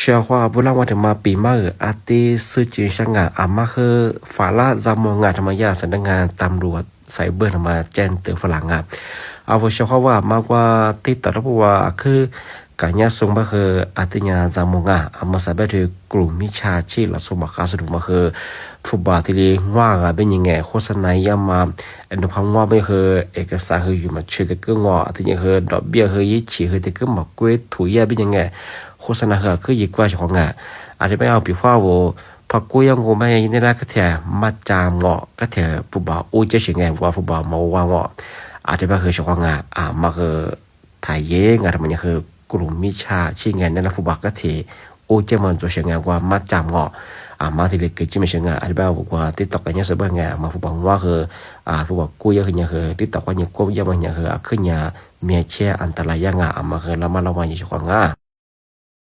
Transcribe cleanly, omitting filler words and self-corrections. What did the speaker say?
เชื่อว่าบุรุษวันที่มาปีมาอาทิสื่อจีนช่างงานอามาคือฝาละจำงานธรรมยาสำนักงานตำรวจไซเบอร์ธรรมแจ้งเตือนฝรั่งเอาเชื่อว่ามากกว่าที่ตัดรับว่าคือการยาส่งมาคืออาทิยาจำงานอามาสายแบบที่กลุ่มมิชาชีพและสมัครสะดวกมาคือฟุตบอลที่เลี้ยงว่าเป็นยังไงโฆษณาย่ามาอันดับพังว่าไม่คือเอกสารคืออยู่มาเชื่อแต่ก็งออาทิยังคือดอกเบี้ยคือยี่ฉีคือแต่ก็มาเกวถุยเป็นยังไงโฆษณาคือยิ่งกว่าของอาจจะไม่เอาปีว่าว่าพอกูยังกูไม่ยินได้ก็เถอะมาจามงอก็เถอะฟุตบอลอู้จะเชื่อไงว่าฟุตบอลมาว่างออาจจะไม่คือของมาคือถ่ายเย่งอะไรมันยังคือกลุ่มมิชาชิงเงินนั่นแหละฟุตบอลก็เถอะอู้จะมันจะเชื่อไงว่ามาจามงอมาที่เล็กจิไม่เชื่อไงอาจจะไม่เอาว่าที่ตอกกันยังสบายไงมาฟุตบอลว่าคือฟุตบอลกูยังคือยังคือที่ตอกกันยังกูยังมันยังคือขึ้นยังเมียเชี่ยอันตรายยังมาคือละมันละวันยังเชื่อไง